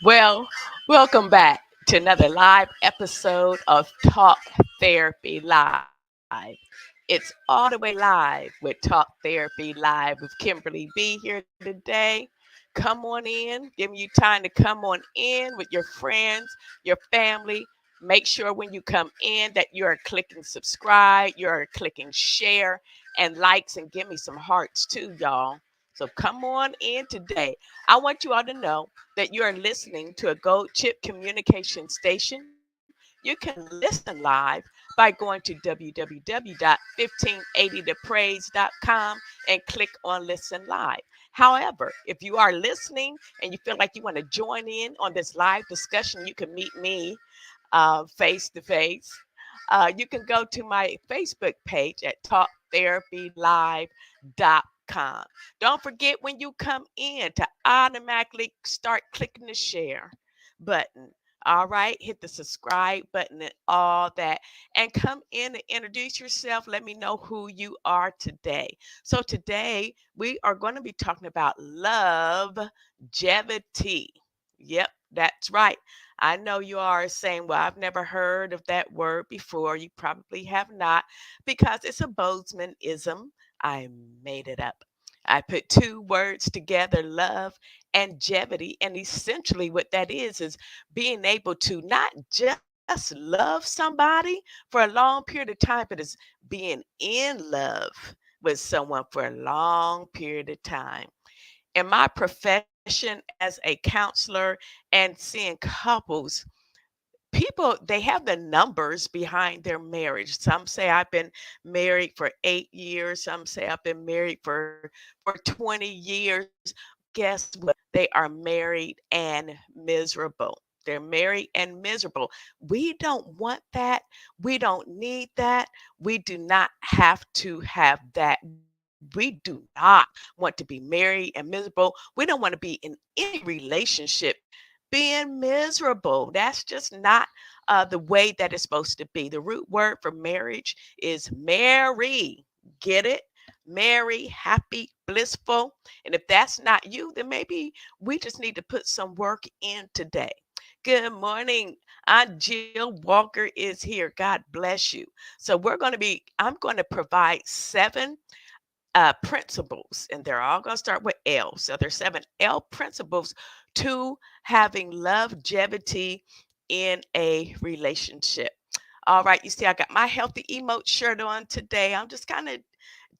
Well, welcome back to another live episode of Talk Therapy Live. It's all the way live with Talk Therapy Live with Kimberly B here today. Come on in, giving you time to come on in with your friends, your family. Make sure when you come in that you are clicking subscribe, you're clicking share and likes, and give me some hearts too, y'all. So come on in today. I want you all to know that you are listening to a Gold Chip communication station. You can listen live by going to www.1580thepraise.com and click on listen live. However, if you are listening and you feel like you want to join in on this live discussion, you can meet me face to face. You can go to my Facebook page at talktherapylive.com. Don't forget when you come in to automatically start clicking the share button. All right, hit the subscribe button and all that, and come in and introduce yourself. Let me know who you are today. So, today we are going to be talking about longevity. Yep, that's right. I know you are saying, well, I've never heard of that word before. You probably have not, because it's a Bozeman-ism. I made it up. I put two words together, love and longevity. And essentially, what that is being able to not just love somebody for a long period of time, but it's being in love with someone for a long period of time. In my profession as a counselor and seeing couples, people, they have the numbers behind their marriage. Some say I've been married for 8 years, some say I've been married for 20 years. Guess what? They are married and miserable. They're married and miserable. We don't want that. We don't need that. We do not have to have that. We do not want to be married and miserable. We don't want to be in any relationship being miserable. That's just not the way that it's supposed to be. The root word for marriage is marry. Get it? Merry, happy, blissful. And if that's not you, then maybe we just need to put some work in today. Good morning. Aunt Jill Walker is here. God bless you. So I'm going to provide seven principles, and they're all going to start with L. So there's seven L principles to having longevity in a relationship. All right, you see, I got my healthy emote shirt on today. I'm just kind of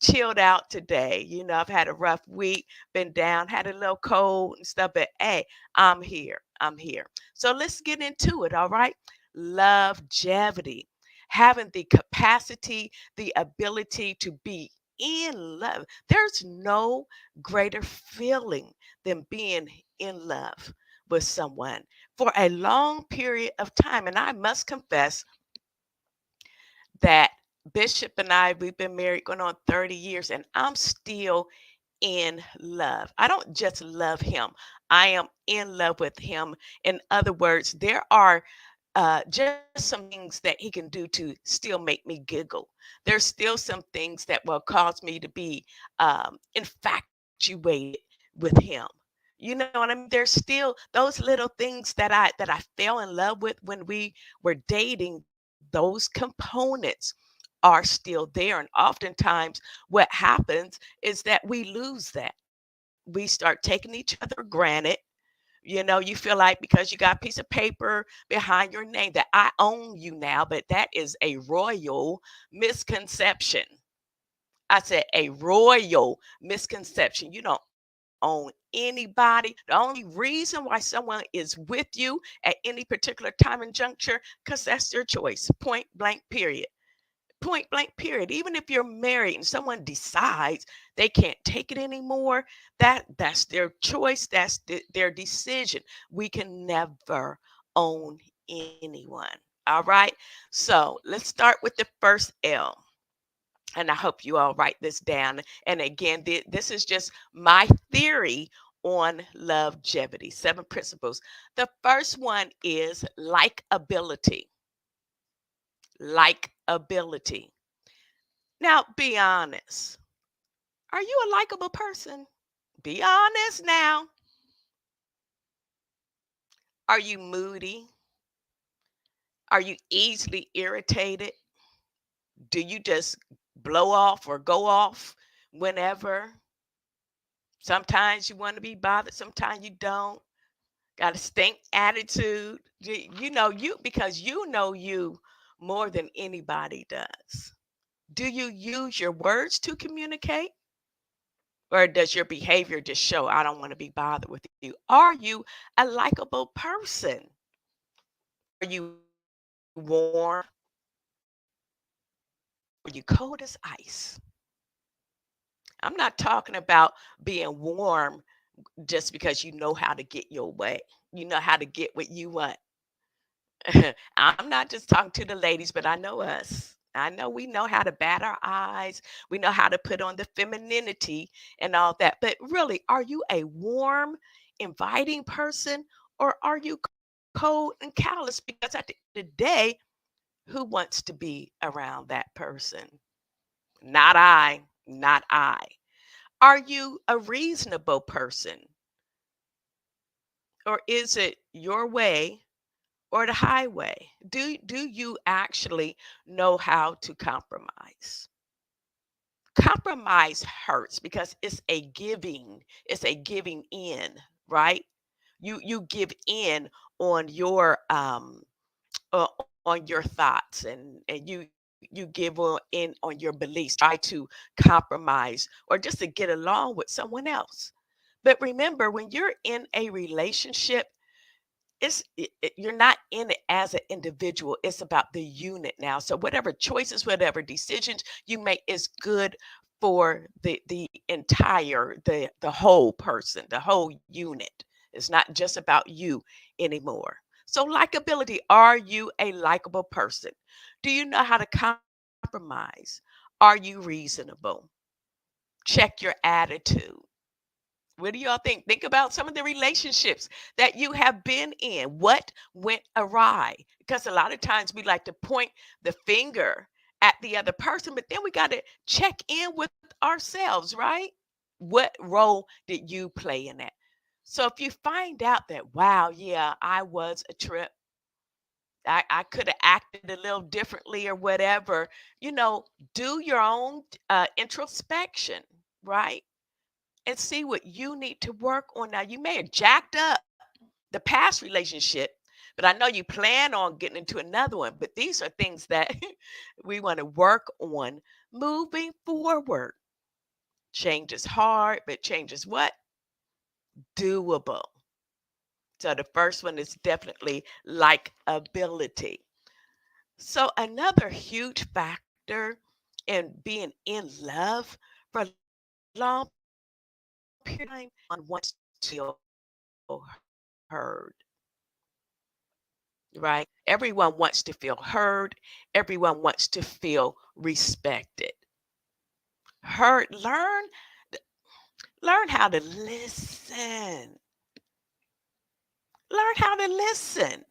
chilled out today. I've had a rough week, been down, had a little cold and stuff, but hey, I'm here. I'm here. So let's get into it. All right. Longevity, having the capacity, the ability to be in love. There's no greater feeling than being in love with someone for a long period of time. And I must confess that Bishop and I, we've been married going on 30 years, and I'm still in love. I don't just love him, I am in love with him. In other words, there are just some things that he can do to still make me giggle. There's still some things that will cause me to be infatuated with him. You know what I mean? There's still those little things that I fell in love with when we were dating. Those components are still there, and oftentimes what happens is that we lose that. We start taking each other for granted. You feel like because you got a piece of paper behind your name that I own you now, but that is a royal misconception. I said a royal misconception. You don't own anybody. The only reason why someone is with you at any particular time and juncture, because that's their choice. Point blank, period. Point blank, period. Even if you're married and someone decides they can't take it anymore, that's their choice. That's their decision. We can never own anyone. All right. So let's start with the first L, and I hope you all write this down. And again, this is just my theory on longevity. Seven principles. The first one is likability. Likability. Now, be honest. Are you a likable person? Be honest now. Are you moody? Are you easily irritated? Do you just blow off or go off whenever? Sometimes you want to be bothered, sometimes you don't. Got a stink attitude. You because you know you more than anybody does. Do you use your words to communicate? Or does your behavior just show I don't want to be bothered with you? Are you a likable person? Are you warm? Are you cold as ice? I'm not talking about being warm just because you know how to get your way. You know how to get what you want. I'm not just talking to the ladies, but I know us. I know we know how to bat our eyes. We know how to put on the femininity and all that. But really, are you a warm, inviting person or are you cold and callous? Because at the end of the day, who wants to be around that person? Not I. Not I. Are you a reasonable person or is it your way or the highway? Do you actually know how to compromise? Compromise hurts because it's a giving in, right? You give in on your on your thoughts and you give in on your beliefs to try to compromise or just to get along with someone else. But remember, when you're in a relationship, you're not in it as an individual. It's about the unit now. So whatever choices, whatever decisions you make is good for the entire the whole person, the whole unit. It's not just about you anymore. So likability, are you a likable person? Do you know how to compromise? Are you reasonable? Check your attitude. What do y'all think? Think about some of the relationships that you have been in. What went awry? Because a lot of times we like to point the finger at the other person, but then we got to check in with ourselves, right? What role did you play in that? So if you find out that, wow, yeah, I was a trip, I could have acted a little differently or whatever, you know, do your own introspection, right? And see what you need to work on. Now, you may have jacked up the past relationship, but I know you plan on getting into another one. But these are things that we want to work on moving forward. Change is hard, but change is what? Doable. So the first one is definitely like ability. So another huge factor in being in love for a long period of time, everyone wants to feel heard, right? Everyone wants to feel heard. Everyone wants to feel respected. Heard, learn how to listen. Learn how to listen.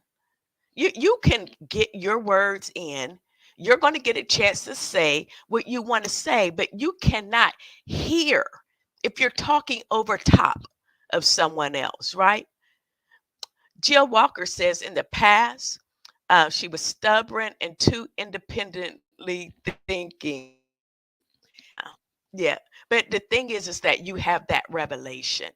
You can get your words in. You're going to get a chance to say what you want to say, but you cannot hear if you're talking over top of someone else, right? Jill Walker says in the past, she was stubborn and too independently thinking. Yeah. But the thing is that you have that revelation,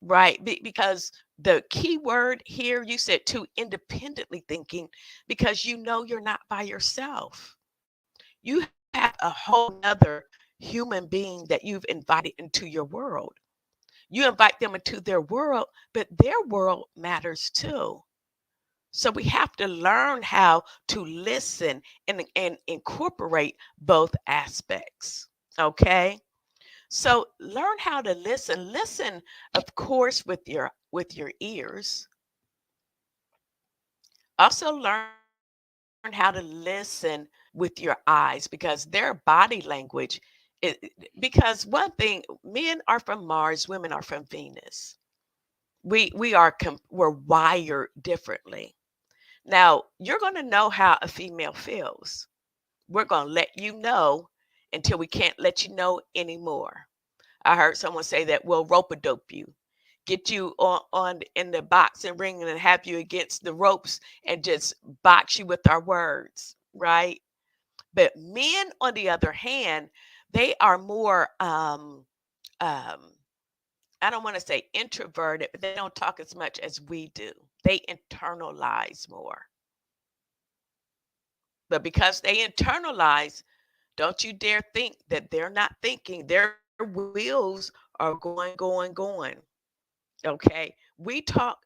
right? Because the key word here, you said too independently thinking because you know you're not by yourself. You have a whole nother human being that you've invited into your world. You invite them into their world, but their world matters too. So we have to learn how to listen and incorporate both aspects. Okay. So learn how to listen. Listen, of course, with your ears. Also learn how to listen with your eyes because their body language because one thing, men are from Mars, women are from Venus. We're wired differently. Now, you're going to know how a female feels. We're going to let you know until we can't let you know anymore. I heard someone say that we'll rope a dope you. get you on in the boxing ring and have you against the ropes and just box you with our words, right? But men, on the other hand, they are more um I don't want to say introverted, but they don't talk as much as we do. They internalize more. But because they internalize, don't you dare think that they're not thinking. Their wheels are going, going, going. Okay. We talk,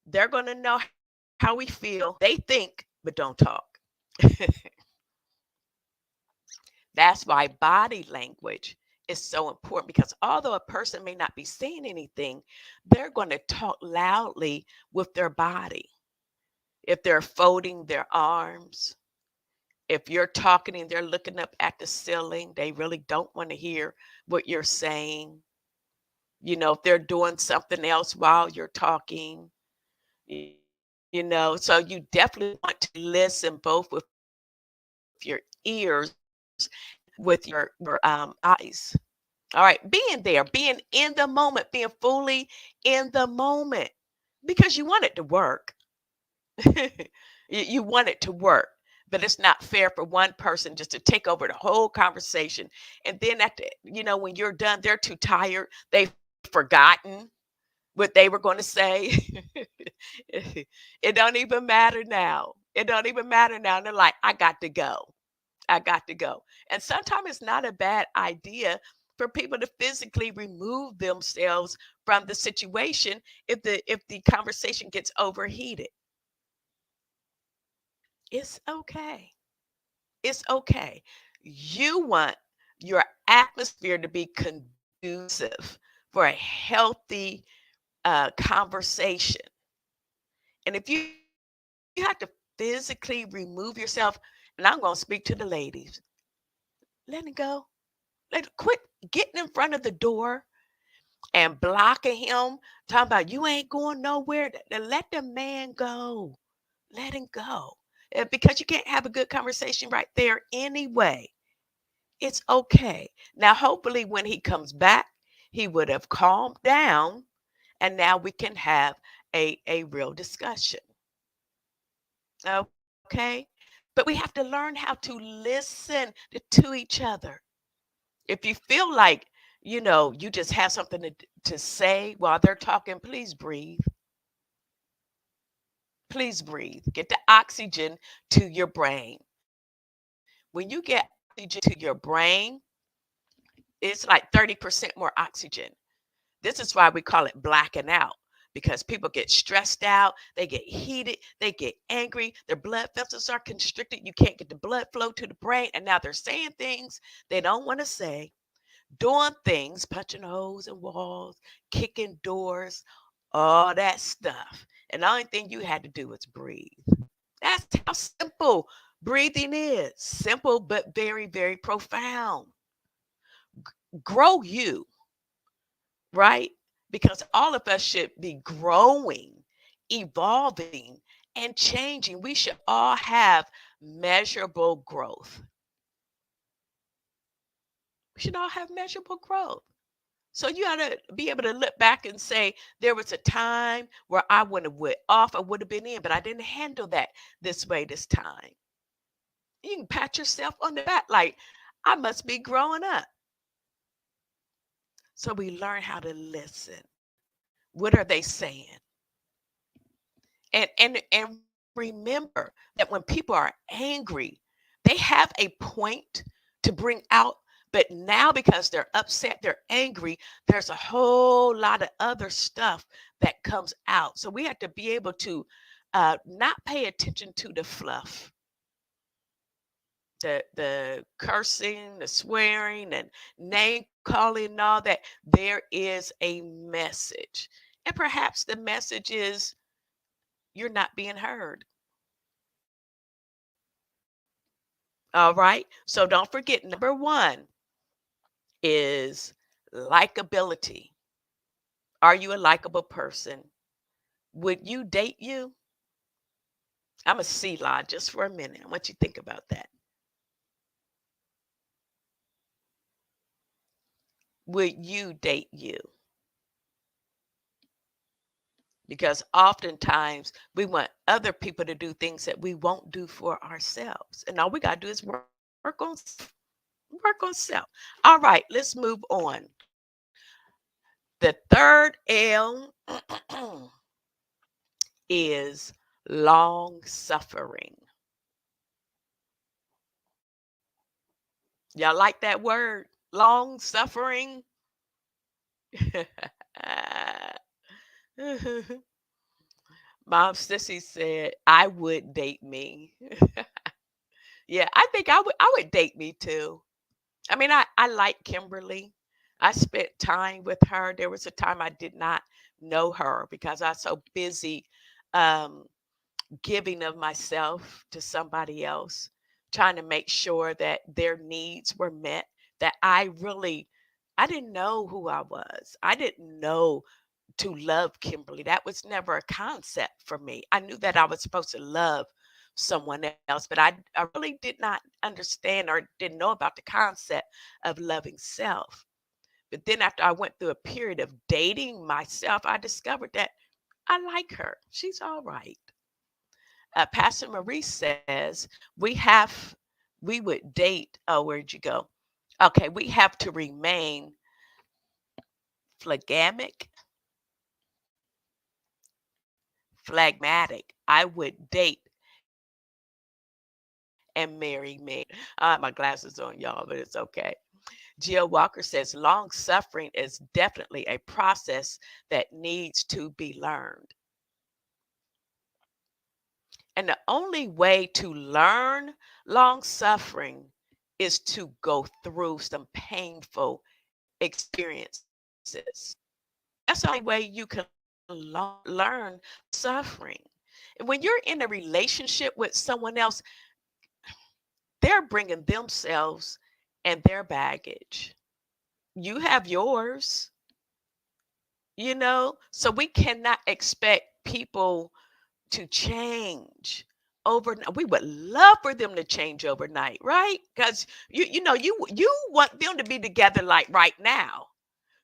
they're going to know how we feel. They think, but don't talk. That's why body language is so important because although a person may not be saying anything, they're going to talk loudly with their body. If they're folding their arms, if you're talking and they're looking up at the ceiling, they really don't want to hear what you're saying. If they're doing something else while you're talking, so you definitely want to listen both with your ears and with your eyes. All right, being there, being in the moment, being fully in the moment because you want it to work. You want it to work, but it's not fair for one person just to take over the whole conversation. And then when you're done, they're too tired. They've forgotten what they were going to say. It don't even matter now. It don't even matter now. And they're like, I got to go. I got to go. And sometimes it's not a bad idea for people to physically remove themselves from the situation if the conversation gets overheated. It's okay. It's okay. You want your atmosphere to be conducive for a healthy conversation. And if you have to physically remove yourself, and I'm going to speak to the ladies, let it go. Quit getting in front of the door and blocking him, talking about you ain't going nowhere. Let the man go. Let him go. Because you can't have a good conversation right there anyway. It's okay. Now, hopefully, when he comes back, he would have calmed down and now we can have a real discussion. Okay. But we have to learn how to listen to each other. If you feel like, you just have something to say while they're talking, please breathe. Please breathe. Get the oxygen to your brain. When you get oxygen to your brain, it's like 30% more oxygen. This is why we call it blacking out because people get stressed out, they get heated, they get angry, their blood vessels are constricted. You can't get the blood flow to the brain. And now they're saying things they don't want to say, doing things, punching holes in walls, kicking doors, all that stuff. And the only thing you had to do was breathe. That's how simple breathing is. Simple, but very, very profound. Grow you, right? Because all of us should be growing, evolving, and changing. We should all have measurable growth. We should all have measurable growth. So you got to be able to look back and say, there was a time where I would have went off, I would have been in, but I didn't handle that this way this time. You can pat yourself on the back like, I must be growing up. So we learn how to listen. What are they saying? And remember that when people are angry, they have a point to bring out, but now because they're upset, they're angry, there's a whole lot of other stuff that comes out. So we have to be able to not pay attention to the fluff, the cursing, the swearing, and name calling, and all that. There is a message, and perhaps the message is you're not being heard. All right. So don't forget, number one is likability. Are you a likable person? Would you date you? I'm a sea lot just for a minute. I want you to think about that. Would you date you? because oftentimes we want other people to do things that we won't do for ourselves. And all we got to do is work on self. All right, let's move on. The third L is long suffering. Y'all like that word? Long suffering? Mom Sissy said, I would date me. Yeah, I think I would date me too. I mean, I like Kimberly. I spent time with her. There was a time I did not know her because I was so busy um, giving of myself to somebody else, trying to make sure that their needs were met, that I didn't know who I was. I didn't know to love Kimberly. That was never a concept for me. I knew that I was supposed to love someone else, but I really did not understand or didn't know about the concept of loving self. But then after I went through a period of dating myself, I discovered that I like her. She's all right. Pastor Marie says we would date. Oh, where'd you go? Okay, we have to remain phlegamic, phlegmatic. I would date and marry me. My glasses on, y'all, but it's okay. Jill Walker says long suffering is definitely a process that needs to be learned. And the only way to learn long suffering is to go through some painful experiences. That's the only way you can learn suffering. And when you're in a relationship with someone else, they're bringing themselves and their baggage. You have yours, so we cannot expect people to change overnight. We would love for them to change overnight, right? Because you want them to be together like right now.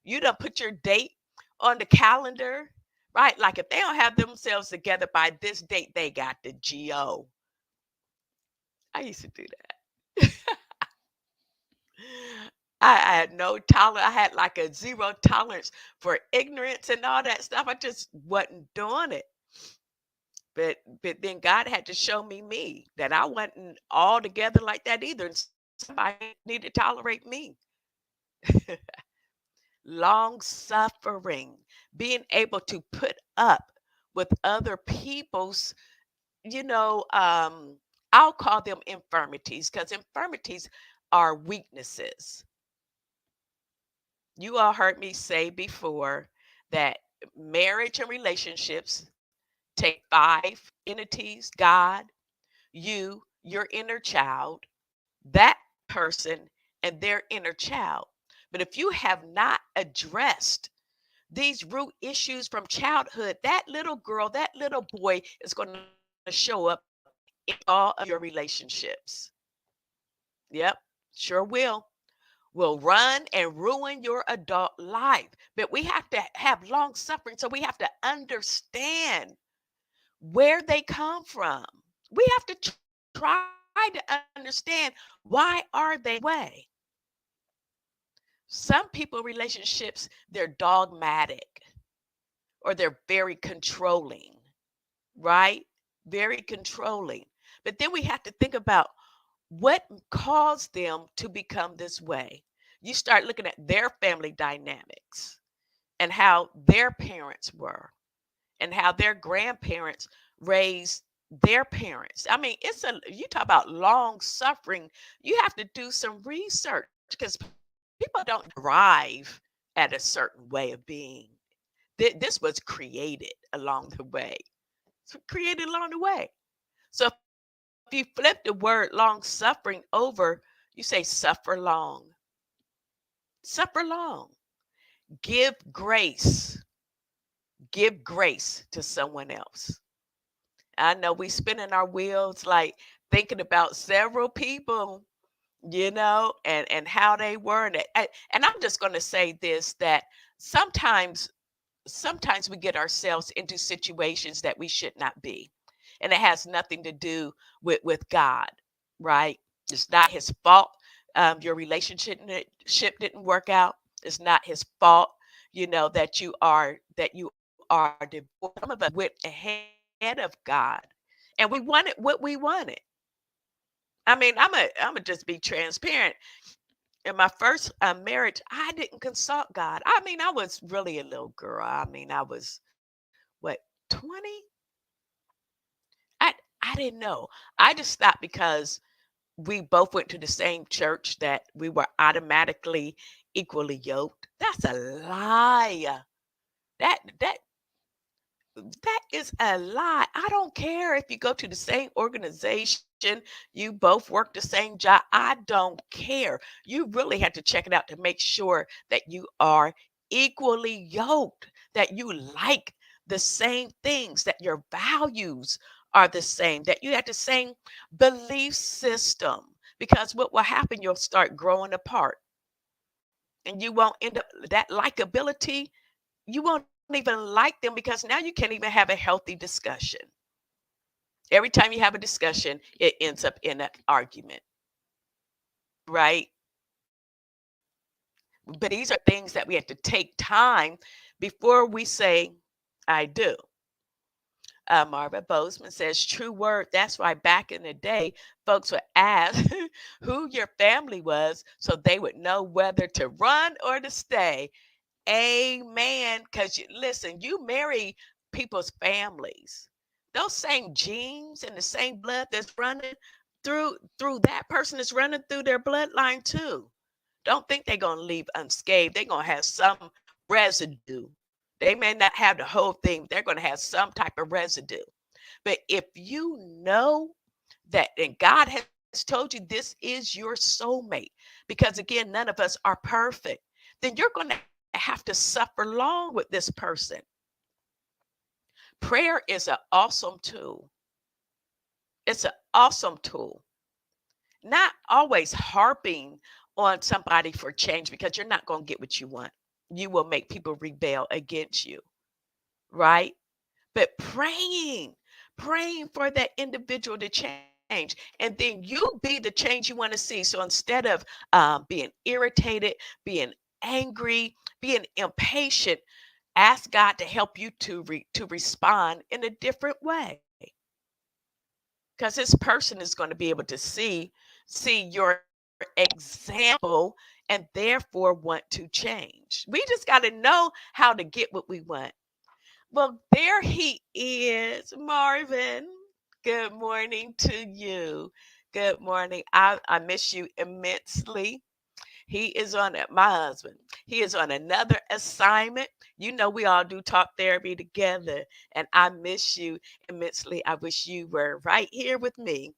You don't put your date on the calendar, right? Like if they don't have themselves together by this date, they got the GO. I used to do that. I had no tolerance. I had like a zero tolerance for ignorance and all that stuff. I just wasn't doing it. But then God had to show me that I wasn't all together like that either. And somebody needed to tolerate me. Long suffering, being able to put up with other people's, you know, um, I'll call them infirmities because infirmities are weaknesses. You all heard me say before that marriage and relationships take five entities: God, you, your inner child, that person, and their inner child. But if you have not addressed these root issues from childhood, that little girl, that little boy is going to show up in all of your relationships. Yep, sure will run and ruin your adult life. But we have to have long suffering, so we have to understand where they come from. We have to try to understand why are they that way. Some people relationships, they're dogmatic or they're very controlling, right? Very controlling. But then we have to think about what caused them to become this way. You start looking at their family dynamics and how their parents were and how their grandparents raised their parents. I mean, you talk about long suffering, you have to do some research because people don't arrive at a certain way of being. This was created along the way. It's created along the way. So if you flip the word long suffering over, you say suffer long. Suffer long. Give grace. Give grace to someone else. I know we spinning our wheels like thinking about several people, and how they were. And I'm just going to say this, that sometimes sometimes we get ourselves into situations that we should not be. And it has nothing to do with God, right? It's not his fault. Your relationship didn't work out. It's not his fault, that you are divorced. Some of us went ahead of God and we wanted what we wanted. I mean, I'm gonna just be transparent. In my first marriage, I didn't consult God. I mean, I was really a little girl. I mean, I was what, 20? I didn't know. I just thought because we both went to the same church that we were automatically equally yoked. That's a lie. That that is a lie. I don't care if you go to the same organization, you both work the same job. I don't care. You really have to check it out to make sure that you are equally yoked, that you like the same things, that your values are the same, that you have the same belief system. Because what will happen, you'll start growing apart and you won't end up that likability. You won't even like them because now you can't even have a healthy discussion. Every time you have a discussion, it ends up in an argument, right? But these are things that we have to take time before we say, I do. Marva Bozeman says, true word. That's why back in the day, folks would ask who your family was so they would know whether to run or to stay. Amen. Because listen, you marry people's families. Those same genes and the same blood that's running through that person is running through their bloodline too. Don't think they're gonna leave unscathed. They're gonna have some residue. They may not have the whole thing, they're gonna have some type of residue. But if you know that and God has told you this is your soulmate, because again, none of us are perfect, then you're going to have to suffer long with this person. Prayer is an awesome tool. It's an awesome tool. Not always harping on somebody for change because you're not going to get what you want. You will make people rebel against you, right? But praying for that individual to change. And then you be the change you want to see. So instead of being irritated, being angry, being impatient, ask God to help you to respond in a different way. Because this person is going to be able to see your example and therefore want to change. We just got to know how to get what we want. Well, there he is, Marvin. Good morning to you. Good morning. I miss you immensely. He is on it, my husband. He is on another assignment. You know, we all do talk therapy together, and I miss you immensely. I wish you were right here with me.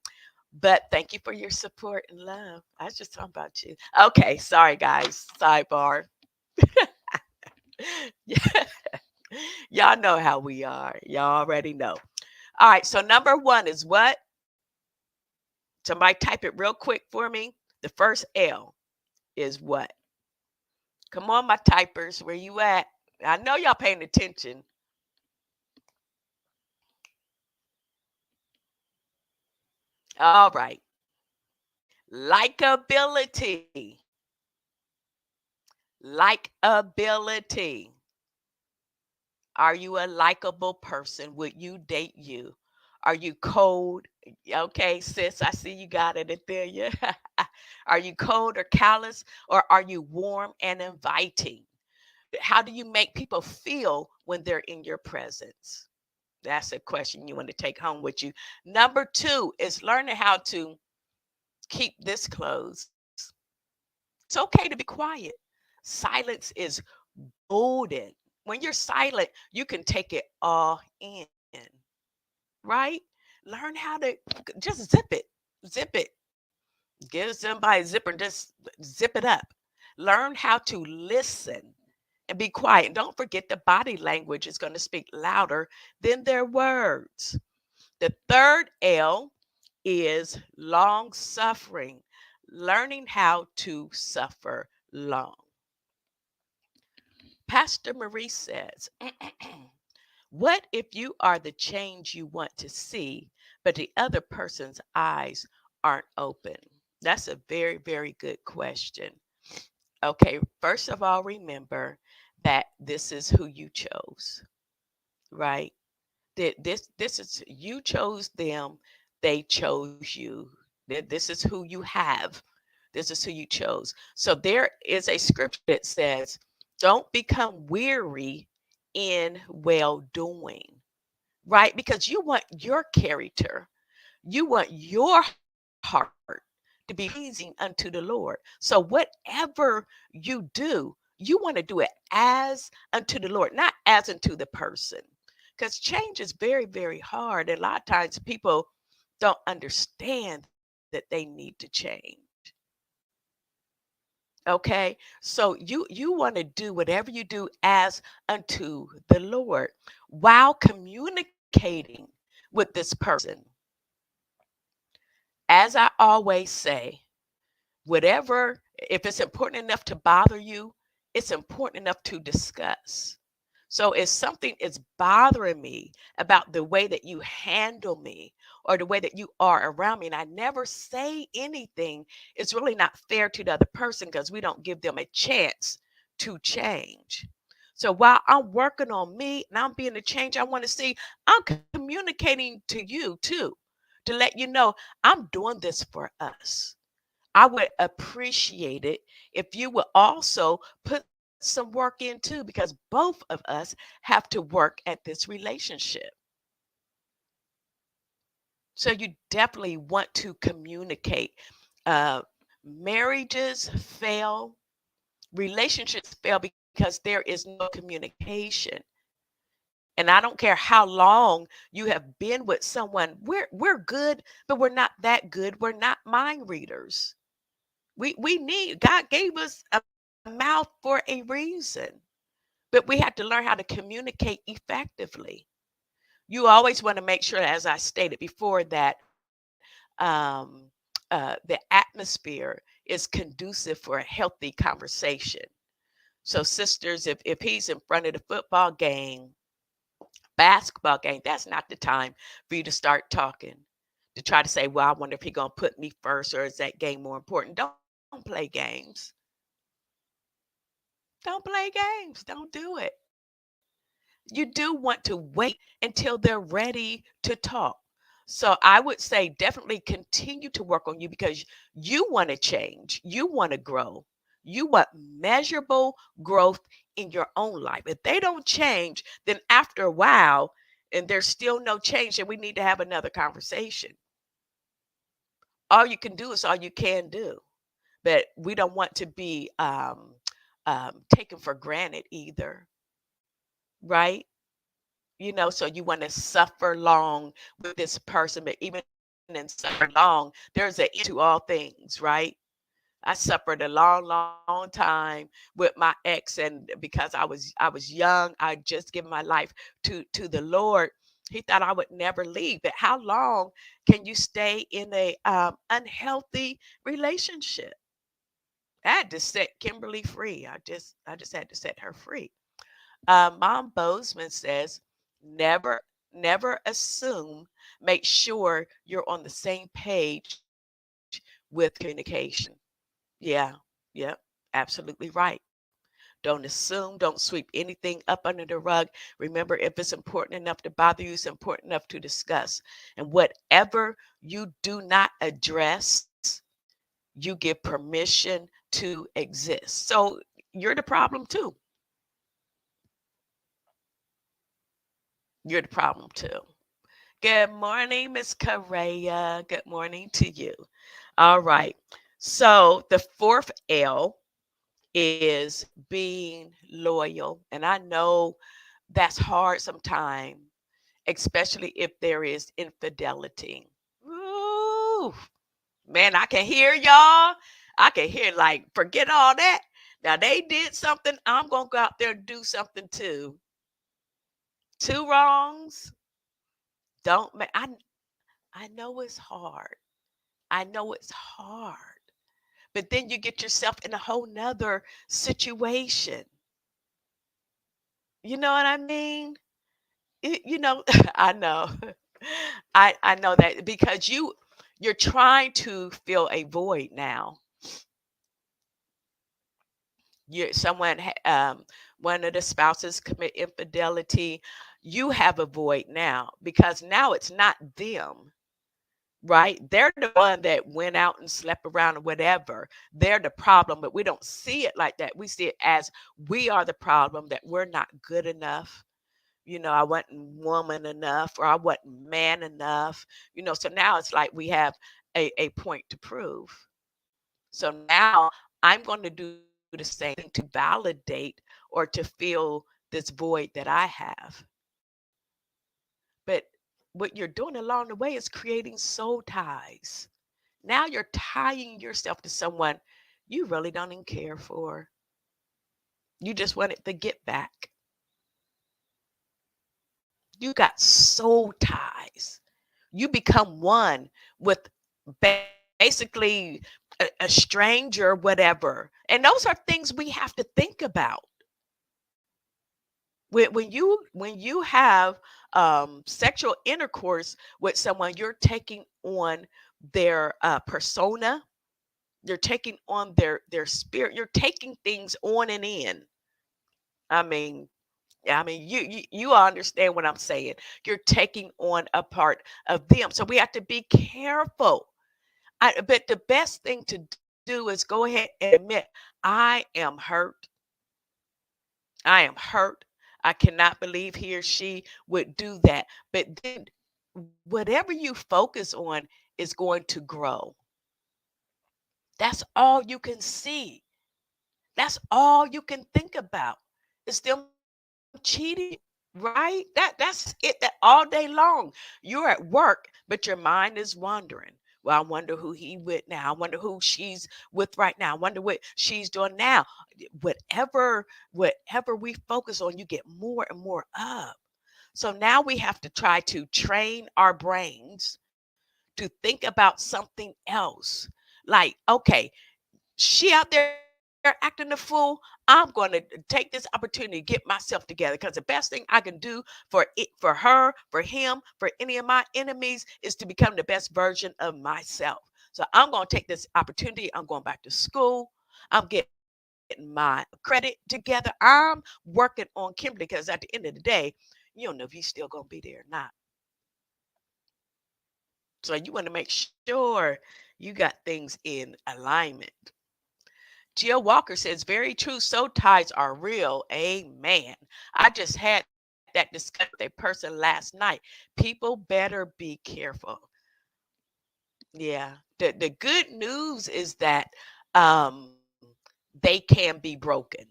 But thank you for your support and love. I was just talking about you. Okay, sorry, guys. Sidebar. Yeah. Y'all know how we are. Y'all already know. All right. So, number one is what? Somebody type it real quick for me. The first L is what? Come on, my typers. Where you at? I know y'all paying attention. All right. Likability. Likability. Are you a likable person? Would you date you? Are you cold? Okay, sis, I see you got it, Athelia. Are you cold or callous, or are you warm and inviting? How do you make people feel when they're in your presence? That's a question you want to take home with you. Number two is learning how to keep this closed. It's okay to be quiet. Silence is golden. When you're silent, you can take it all in, right? Learn how to just zip it. Zip it. Give somebody a zipper and just zip it up. Learn how to listen and be quiet. Don't forget the body language is going to speak louder than their words. The third L is long suffering, learning how to suffer long. Pastor Marie says, what if you are the change you want to see, but the other person's eyes aren't open? That's a very, very good question. Okay, first of all, remember that this is who you chose, right? That this is you chose them, they chose you. That this is who you have. This is who you chose. So there is a scripture that says, "Don't become weary in well doing." Right? Because you want your character, you want your heart to be pleasing unto the Lord. So whatever you do, you want to do it as unto the Lord, not as unto the person. Because change is very, very hard. And a lot of times people don't understand that they need to change. Okay, so you want to do whatever you do as unto the Lord while communicating with this person. As I always say, whatever, if it's important enough to bother you, it's important enough to discuss. So if something is bothering me about the way that you handle me or the way that you are around me, and I never say anything, it's really not fair to the other person because we don't give them a chance to change. So while I'm working on me and I'm being the change I want to see, I'm communicating to you too to let you know I'm doing this for us. I would appreciate it if you would also put some work in too, because both of us have to work at this relationship. So you definitely want to communicate. Uh, Marriages fail, relationships fail because there is no communication. And I don't care how long you have been with someone, we're good, but we're not that good. We're not mind readers. We need, God gave us a mouth for a reason, but we have to learn how to communicate effectively. You always want to make sure, as I stated before, that the atmosphere is conducive for a healthy conversation. So, sisters, if he's in front of the football game, basketball game, that's not the time for you to start talking, to try to say, well, I wonder if he's going to put me first, or is that game more important? Don't play games. Don't play games. Don't do it. You do want to wait until they're ready to talk. So I would say definitely continue to work on you because you want to change. You want to grow. You want measurable growth in your own life. If they don't change, then after a while, and there's still no change, then we need to have another conversation. All you can do is all you can do. But we don't want to be taken for granted either, right? So you want to suffer long with this person, but even in suffering long, there's an end to all things, right? I suffered a long, long time with my ex, and because I was young, I just given my life to the Lord. He thought I would never leave, but how long can you stay in a unhealthy relationship? I had to set Kimberly free. I just had to set her free. Mom Bozeman says, never, never assume, make sure you're on the same page with communication. Yeah, yep, absolutely right. Don't assume, don't sweep anything up under the rug. Remember, if it's important enough to bother you, it's important enough to discuss. And whatever you do not address, you give permission to exist. So you're the problem too. You're the problem too. Good morning, Miss Correa. Good morning to you. All right. So the fourth L is being loyal. And I know that's hard sometimes, especially if there is infidelity. Ooh, man, I can hear y'all. I can hear, like, forget all that. Now they did something. I'm going to go out there and do something too. Two wrongs. Don't make, I know it's hard. I know it's hard. But then you get yourself in a whole nother situation. You know what I mean? I know. I know that because you're trying to fill a void now. You someone one of the spouses commit infidelity. You have a void now because now it's not them, right? They're the one that went out and slept around or whatever. They're the problem, but we don't see it like that. We see it as we are the problem, that we're not good enough. I wasn't woman enough, or I wasn't man enough. So now it's like we have a point to prove. So now I'm going to do the same thing to validate or to fill this void that I have. But what you're doing along the way is creating soul ties. Now you're tying yourself to someone you really don't even care for. You just wanted to get back. You got soul ties. You become one with basically a stranger, whatever. And those are things we have to think about. When you have sexual intercourse with someone, you're taking on their persona. You're taking on their spirit. You're taking things on and in. I mean, you understand what I'm saying. You're taking on a part of them. So we have to be careful. But the best thing to do is go ahead and admit, I am hurt. I am hurt. I cannot believe he or she would do that. But then whatever you focus on is going to grow. That's all you can see. That's all you can think about. It's them cheating on you, right? That's it, that all day long. You're at work, but your mind is wandering. Well, I wonder who he with now. I wonder who she's with right now. I wonder what she's doing now. Whatever we focus on, you get more and more of. So now we have to try to train our brains to think about something else. Like, okay, she out there acting a fool. I'm going to take this opportunity to get myself together, because the best thing I can do for her, for him, for any of my enemies is to become the best version of myself. So I'm going to take this opportunity. I'm going back to school. I'm getting my credit together. I'm working on Kimberly, because at the end of the day, you don't know if he's still going to be there or not. So you want to make sure you got things in alignment. Jill Walker says, very true. Soul ties are real. Amen. I just had that discussion with a person last night. People better be careful. Yeah. The good news is that um, they can be broken.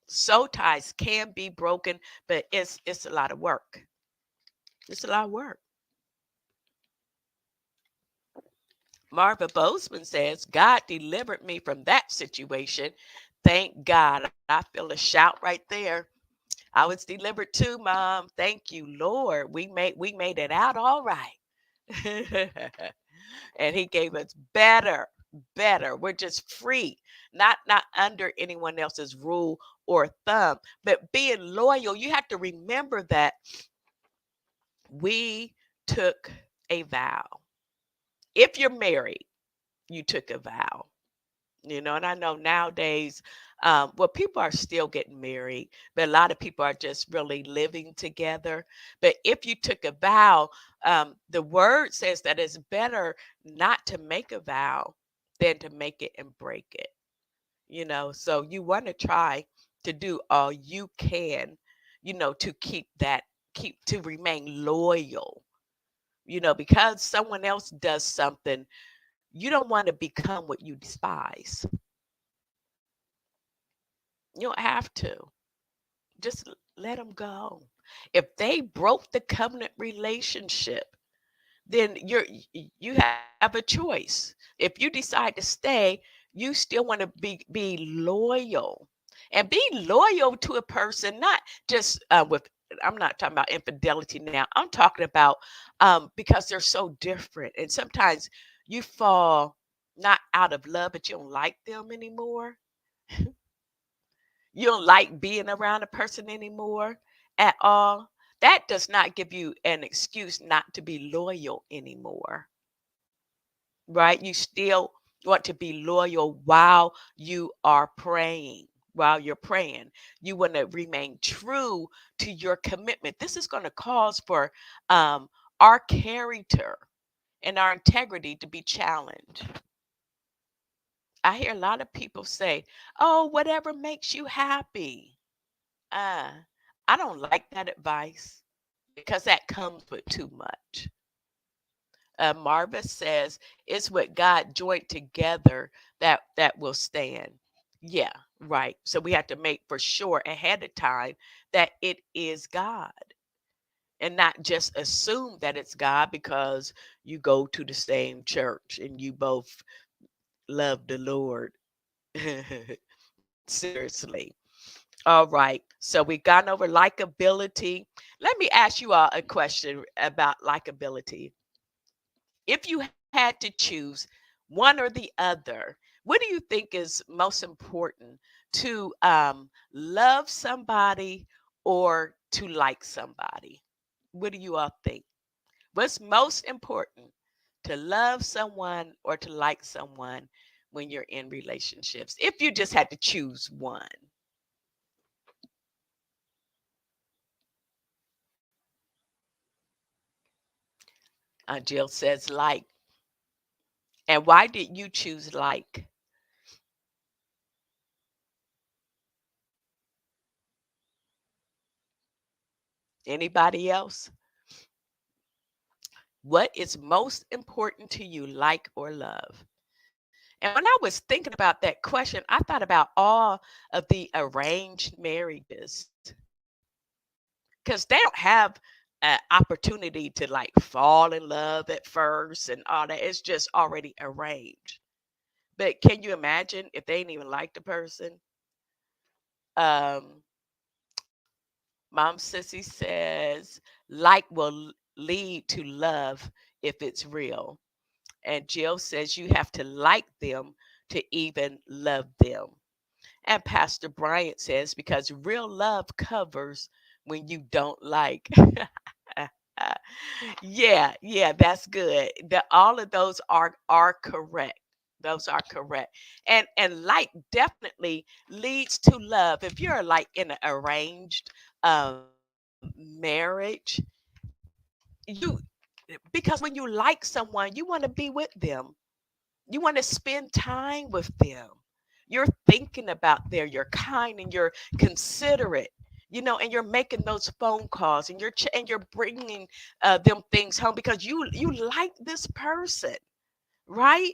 Soul ties can be broken, but it's a lot of work. It's a lot of work. Marva Bozeman says, God delivered me from that situation. Thank God. I feel a shout right there. I was delivered too, Mom. Thank you, Lord. We made it out all right. And he gave us better. We're just free, not under anyone else's rule or thumb, but being loyal. You have to remember that we took a vow. If you're married, you took a vow. And I know nowadays, well, people are still getting married, but a lot of people are just really living together. But if you took a vow, the word says that it's better not to make a vow than to make it and break it. So you want to try to do all you can, to keep to remain loyal. Because someone else does something, you don't want to become what you despise. You don't have to. Just let them go. If they broke the covenant relationship, then you have a choice. If you decide to stay, you still want to be loyal. And be loyal to a person, not just with I'm not talking about infidelity now. I'm talking about because they're so different. And sometimes you fall not out of love, but you don't like them anymore. You don't like being around a person anymore at all. That does not give you an excuse not to be loyal anymore, right? You still want to be loyal while you are praying. While you're praying, you want to remain true to your commitment. This is going to cause for um, our character and our integrity to be challenged. I hear a lot of people say, "Oh, whatever makes you happy." Uh, I don't like that advice because that comes with too much. Marva says it's what God joined together that will stand. Yeah, right. So we have to make for sure ahead of time that it is God, and not just assume that it's God because you go to the same church and you both love the Lord. Seriously. All right. So we've gone over likability. Let me ask you all a question about likability. If you had to choose one or the other, what do you think is most important to love somebody or to like somebody? What do you all think? What's most important, to love someone or to like someone when you're in relationships? If you just had to choose one. Jill says like. And why did you choose like? Anybody else? What is most important to you, like or love? And when I was thinking about that question, I thought about all of the arranged marriages because they don't have an opportunity to like fall in love at first and all that. It's just already arranged. But can you imagine if they ain't even like the person? Um, Mom Sissy says, like will lead to love if it's real. And Jill says, you have to like them to even love them. And Pastor Bryant says, because real love covers when you don't like. Yeah, that's good. All of those are correct. Those are correct. And like definitely leads to love. If you're like in an arranged marriage, you because when you like someone, you want to be with them. You want to spend time with them. You're thinking about them. You're kind and you're considerate, and you're making those phone calls and you're bringing them things home because you like this person, right?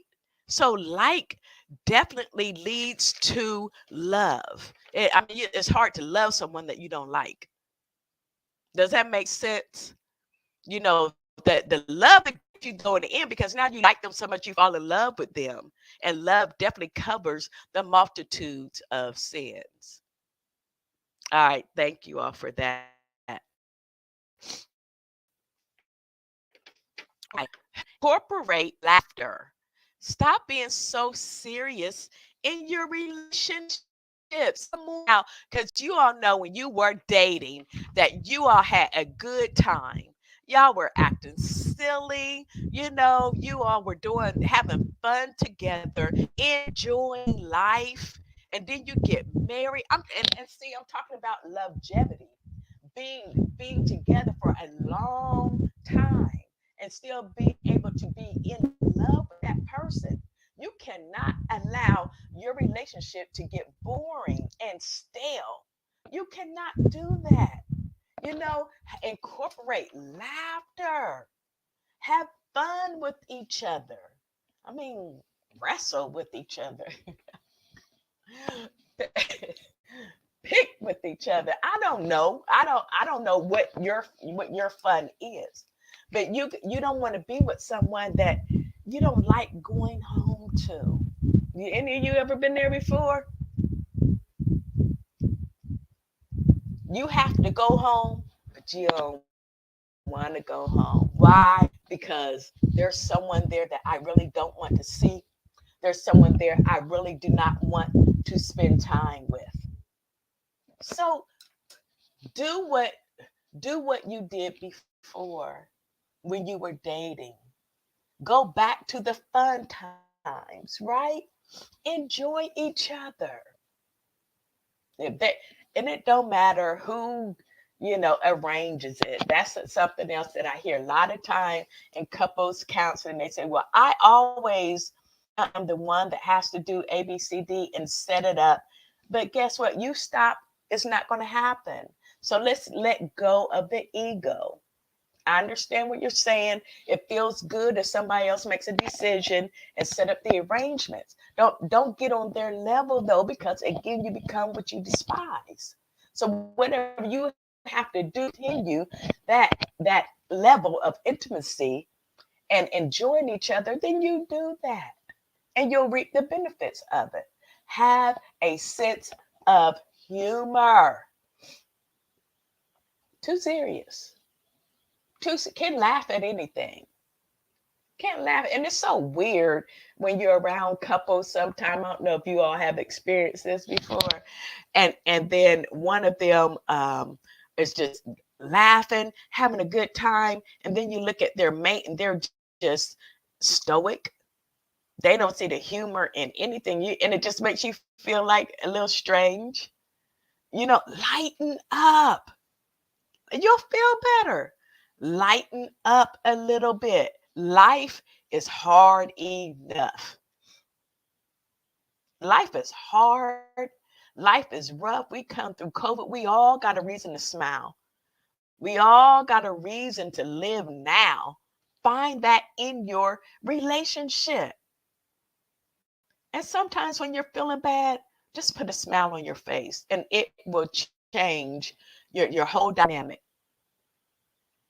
So like definitely leads to love. I mean, it's hard to love someone that you don't like. Does that make sense? The love to get you going in because now you like them so much you fall in love with them. And love definitely covers the multitudes of sins. All right, thank you all for that. All right, incorporate laughter. Stop being so serious in your relationships. Come on now, because you all know when you were dating that you all had a good time. Y'all were acting silly, you all were having fun together, enjoying life, and then you get married. And see, I'm talking about longevity, being together for a long time and still being able to be in love with that person. You cannot allow your relationship to get boring and stale. You cannot do that. You know, Incorporate laughter, have fun with each other. I mean, wrestle with each other, pick with each other. I don't know. I don't know what your fun is. But you don't want to be with someone that you don't like going home to. Any of you ever been there before? You have to go home, but you don't want to go home. Why? Because there's someone there that I really don't want to see. There's someone there I really do not want to spend time with. So do what you did before when you were dating. Go back to the fun times, right? Enjoy each other. If they, and it don't matter who, arranges it. That's something else that I hear a lot of time in couples counseling. They say, well, I always am the one that has to do ABCD and set it up. But guess what? You stop, it's not going to happen. So let's let go of the ego. I understand what you're saying. It feels good if somebody else makes a decision and set up the arrangements. Don't get on their level though, because again, you become what you despise. So whatever you have to do to continue that level of intimacy and enjoying each other, then you do that, and you'll reap the benefits of it. Have a sense of humor. Too serious. Can laugh at anything. Can't laugh. And it's so weird when you're around couples sometime. I don't know if you all have experienced this before. And then one of them is just laughing, having a good time. And then you look at their mate and they're just stoic. They don't see the humor in anything. And it just makes you feel like a little strange. Lighten up. You'll feel better. Lighten up a little bit. Life is hard enough. Life is hard. Life is rough. We come through COVID. We all got a reason to smile. We all got a reason to live now. Find that in your relationship. And sometimes when you're feeling bad, just put a smile on your face and it will change your whole dynamic.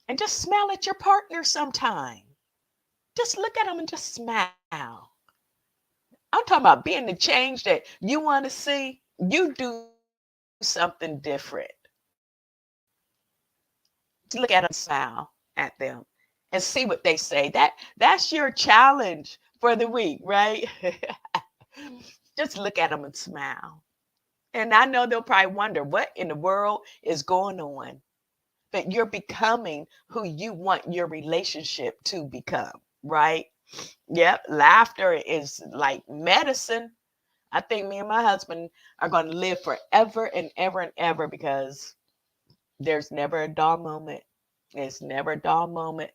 And just smile at your partner sometime. Just look at them and just smile. I'm talking about being the change that you want to see. You do something different. Just look at them, smile at them, and see what they say. That's your challenge for the week, right? Just look at them and smile. And I know they'll probably wonder what in the world is going on. But you're becoming who you want your relationship to become, right? Yep, laughter is like medicine. I think me and my husband are going to live forever and ever and ever because there's never a dull moment. It's never a dull moment.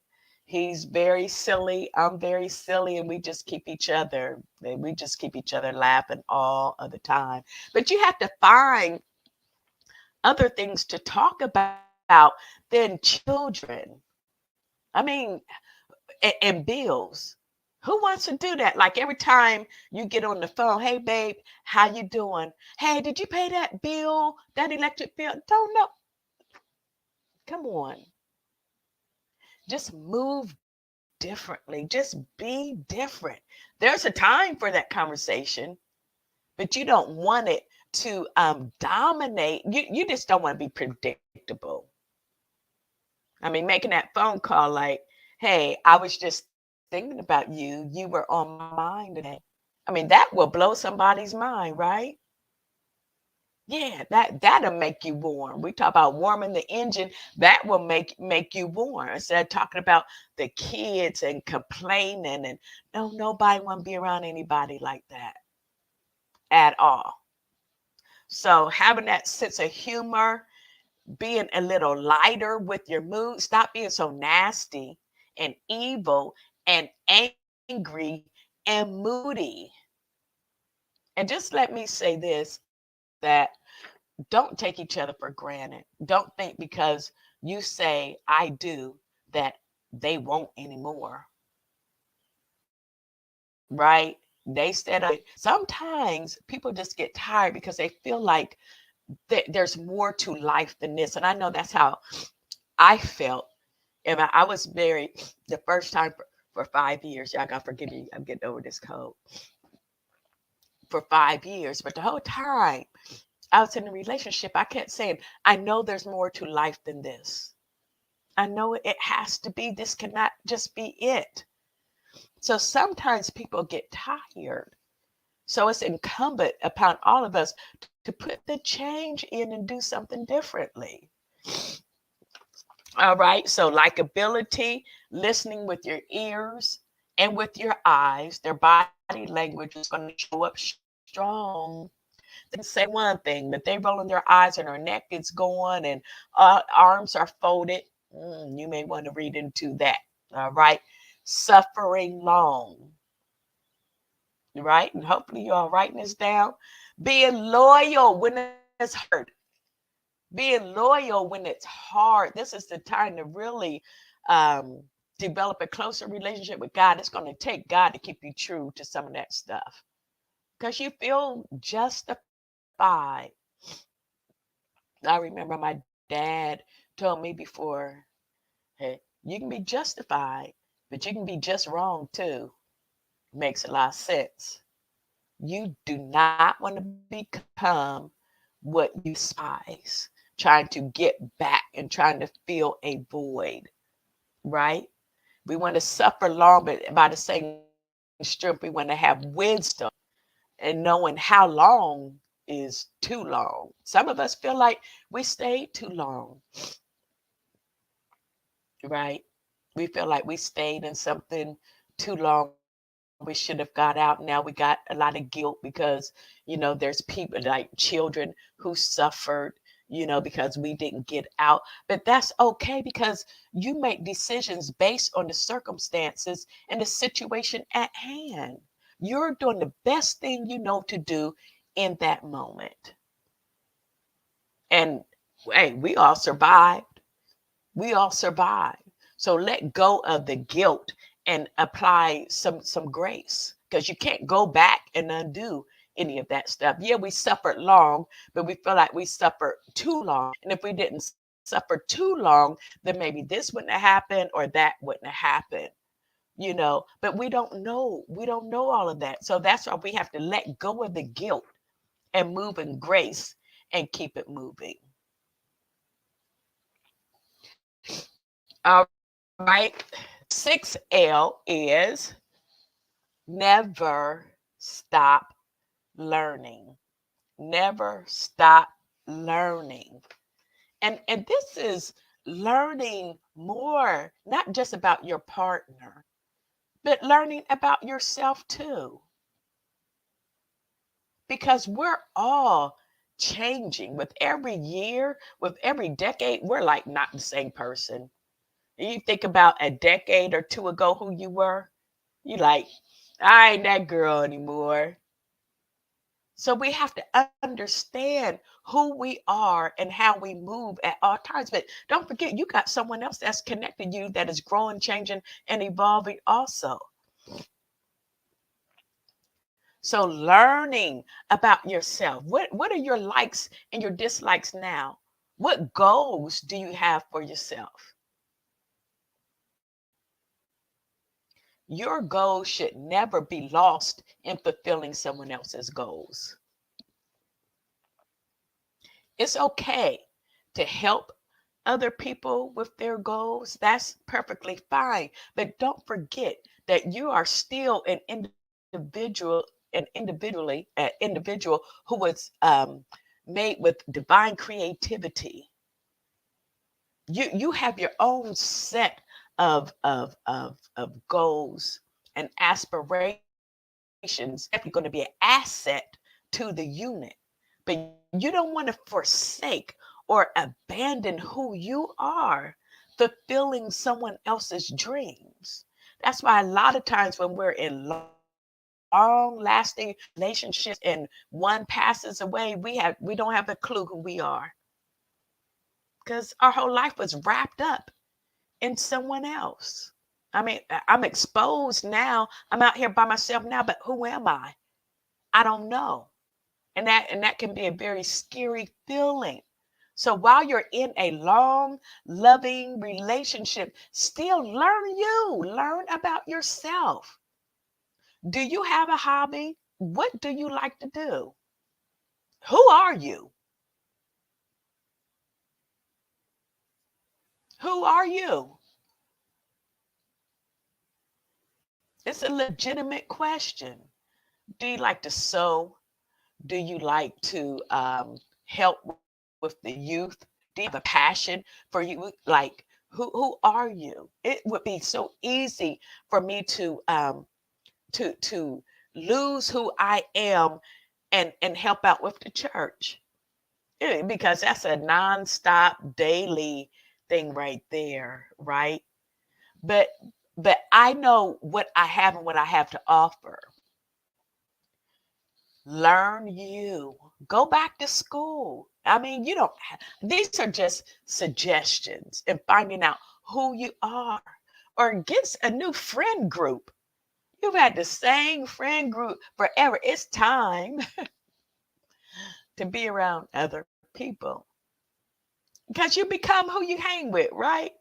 He's very silly. I'm very silly, and we just keep each other laughing all of the time. But you have to find other things to talk about than children. I mean, and bills. Who wants to do that? Like every time you get on the phone, hey babe, how you doing? Hey, did you pay that bill, that electric bill? Don't know. Come on. Just move differently. Just be different. There's a time for that conversation, but you don't want it to dominate. You just don't want to be predictable. I mean, making that phone call like, hey, I was just thinking about you. You were on my mind today. I mean, that will blow somebody's mind, right? Yeah, that'll make you warm. We talk about warming the engine. That will make you warm. Instead of talking about the kids and complaining and no, nobody want to be around anybody like that at all. So having that sense of humor, being a little lighter with your mood, stop being so nasty and evil and angry and moody. And just let me say this, that don't take each other for granted. Don't think because you say I do that they won't anymore, right? They said sometimes people just get tired because they feel like there's more to life than this. And I know that's how I felt. And I was married the first time for 5 years. Y'all gotta forgive me. I'm getting over this cold. For 5 years. But the whole time I was in a relationship, I kept saying, I know there's more to life than this. I know it has to be. This cannot just be it. So sometimes people get tired. So it's incumbent upon all of us to to put the change in and do something differently. All right. So, likability, listening with your ears and with your eyes, their body language is going to show up strong. They can say one thing, but they rolling their eyes and their neck is going and arms are folded. You may want to read into that. All right. Suffering long. Right. And hopefully you are writing this down. Being loyal when it's hard. Being loyal when it's hard. This is the time to really develop a closer relationship with God. It's going to take God to keep you true to some of that stuff because you feel justified. I remember my dad told me before, hey, you can be justified, but you can be just wrong too. Makes a lot of sense. You do not want to become what you despise, trying to get back and trying to fill a void, right? We want to suffer long, but by the same strength, we want to have wisdom and knowing how long is too long. Some of us feel like we stayed too long, right? We feel like we stayed in something too long. We should have got out. Now we got a lot of guilt because, there's people like children who suffered, because we didn't get out. But that's okay because you make decisions based on the circumstances and the situation at hand. You're doing the best thing you know to do in that moment. And hey, we all survived. We all survive. So let go of the guilt and apply some grace because you can't go back and undo any of that stuff. Yeah, we suffered long, but we feel like we suffered too long. And if we didn't suffer too long, then maybe this wouldn't have happened or that wouldn't have happened. But we don't know. We don't know all of that. So that's why we have to let go of the guilt and move in grace and keep it moving. All right. 6L is never stop learning. Never stop learning. And this is learning more, not just about your partner, but learning about yourself too. Because we're all changing with every year, with every decade, we're like not the same person. You think about a decade or two ago who you were, you like, I ain't that girl anymore. So we have to understand who we are and how we move at all times. But don't forget, you got someone else that's connected you that is growing, changing, and evolving also. So learning about yourself. What are your likes and your dislikes now? What goals do you have for yourself? Your goals should never be lost in fulfilling someone else's goals. It's okay to help other people with their goals. That's perfectly fine. But don't forget that you are still an individual who was made with divine creativity. You have your own set of goals and aspirations. Definitely going to be an asset to the unit, but you don't want to forsake or abandon who you are, fulfilling someone else's dreams. That's why a lot of times when we're in long lasting relationships and one passes away, we don't have a clue who we are because our whole life was wrapped up in someone else. I mean, I'm exposed now. I'm out here by myself now, but who am I? I don't know. And that can be a very scary feeling. So while you're in a long, loving relationship, still learn about yourself. Do you have a hobby? What do you like to do? Who are you? Who are you? It's a legitimate question. Do you like to sew? Do you like to help with the youth? Do you have a passion for you? Like, who are you? It would be so easy for me to lose who I am and help out with the church. Because that's a nonstop daily thing right there, right? But but I know what I have and what I have to offer. Learn you. Go back to school. I mean, you don't these are just suggestions and finding out who you are, or get a new friend group. You've had the same friend group forever. It's time to be around other people because you become who you hang with, right?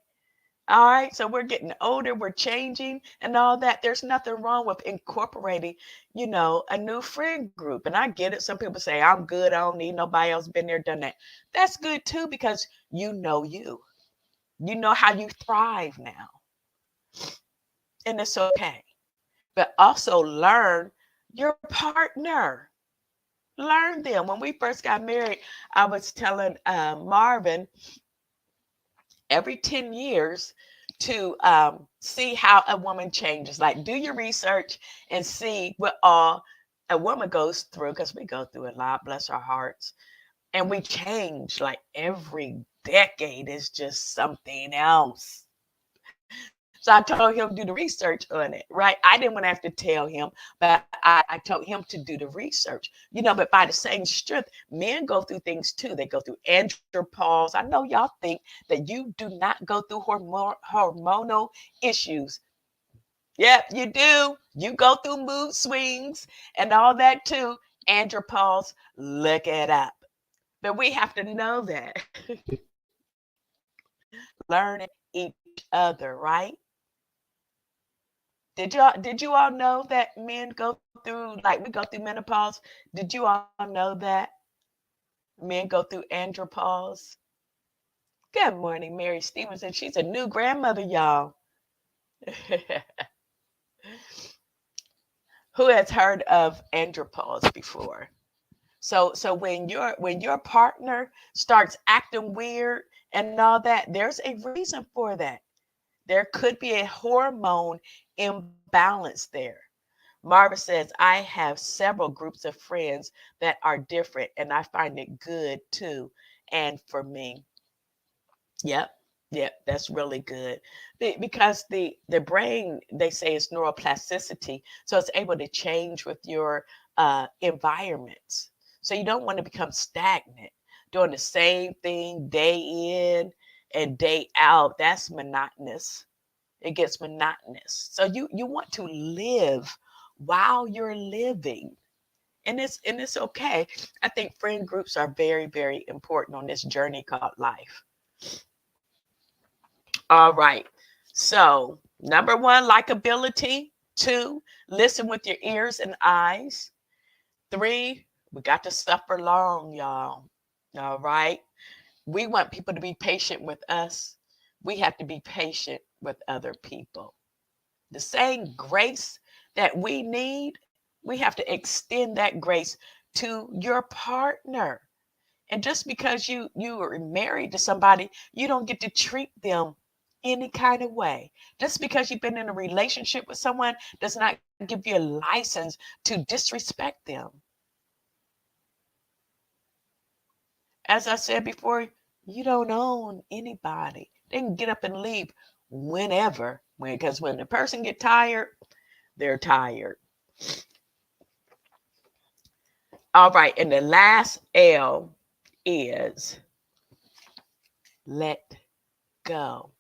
All right, so we're getting older, we're changing and all that. There's nothing wrong with incorporating, a new friend group. And I get it. Some people say, I'm good, I don't need nobody else been there, done that. That's good too, because you know you. You know how you thrive now. And it's okay. But also learn your partner. Learn them. When we first got married, I was telling Marvin every 10 years to see how a woman changes. Like, do your research and see what all a woman goes through, because we go through a lot, bless our hearts. And we change like every decade is just something else. So I told him to do the research on it, right? I didn't want to have to tell him, but I told him to do the research. But by the same strength, men go through things too. They go through andropause. I know y'all think that you do not go through hormonal issues. Yep, you do. You go through mood swings and all that too. Andropause, look it up. But we have to know that. Learning each other, right? Did you all know that men go through, like, we go through menopause? Did you all know that men go through andropause? Good morning, Mary Stevenson. She's a new grandmother, y'all. Who has heard of andropause before? So when your partner starts acting weird and all that, there's a reason for that. There could be a hormone imbalance there. Marva says, I have several groups of friends that are different, and I find it good too. And for me, yep, yep, that's really good. Because the brain, they say, is neuroplasticity, so it's able to change with your environments. So you don't want to become stagnant, doing the same thing day in and day out. That's monotonous. It gets monotonous. So you want to live while you're living. And it's okay. I think friend groups are very, very important on this journey called life. All right. So, number one, likability. Two, listen with your ears and eyes. Three, we got to suffer long, y'all. All right. We want people to be patient with us. We have to be patient with other people. The same grace that we need, we have to extend that grace to your partner. And just because you are married to somebody, you don't get to treat them any kind of way. Just because you've been in a relationship with someone does not give you a license to disrespect them. As I said before, you don't own anybody. They can get up and leave whenever. Because when the person get tired, they're tired. All right, and the last L is let go.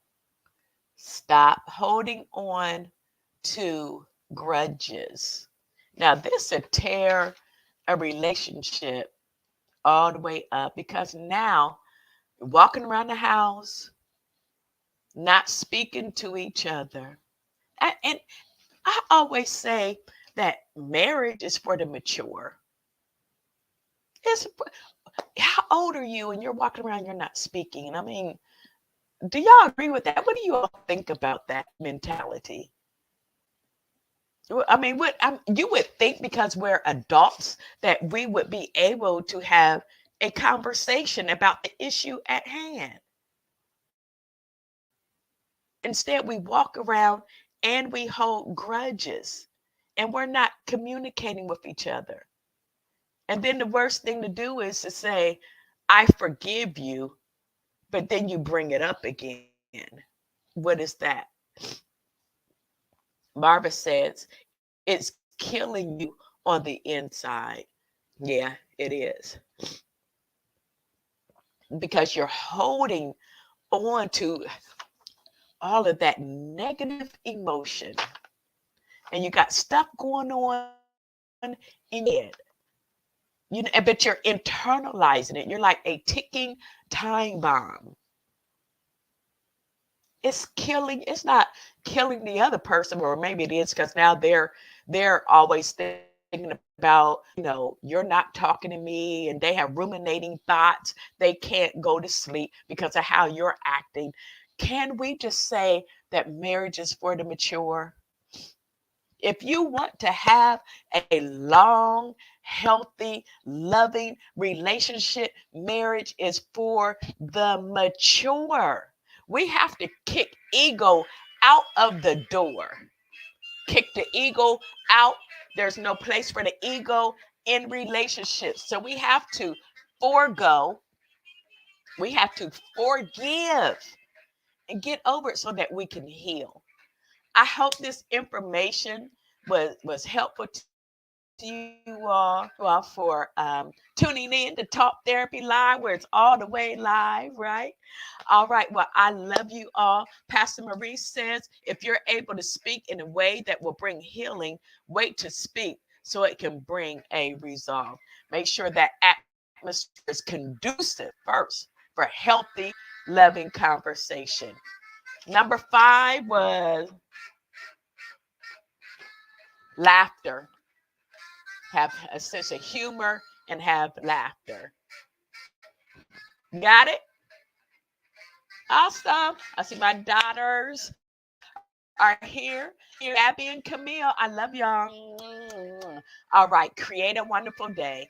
Stop holding on to grudges. Now, this will tear a relationship all the way up, because now walking around the house, not speaking to each other. And I always say that marriage is for the mature. It's, how old are you and you're walking around, you're not speaking? I mean, do y'all agree with that? What do you all think about that mentality? Well, I mean, you would think because we're adults that we would be able to have a conversation about the issue at hand. Instead, we walk around and we hold grudges and we're not communicating with each other. And then the worst thing to do is to say, I forgive you, but then you bring it up again. What is that? Marva says, it's killing you on the inside. Yeah, it is. Because you're holding on to all of that negative emotion and you got stuff going on in your head. But you're internalizing it. You're like a ticking time bomb. It's not killing the other person, or maybe it is because now they're always thinking about, you're not talking to me, and they have ruminating thoughts. They can't go to sleep because of how you're acting. Can we just say that marriage is for the mature? If you want to have a long, healthy, loving relationship, marriage is for the mature. We have to kick ego out of the door. Kick the ego out. There's no place for the ego in relationships. So we have to forego, we have to forgive and get over it so that we can heal. I hope this information was helpful to you all for tuning in to Talk Therapy Live, where it's all the way live, right? All right. Well, I love you all. Pastor Marie says if you're able to speak in a way that will bring healing, wait to speak so it can bring a resolve. Make sure that atmosphere is conducive first for healthy, loving conversation. Number 5 was laughter. Have a sense of humor and have laughter. Got it? Awesome. I see my daughters are here. Gabby and Camille, I love y'all. All right. Create a wonderful day.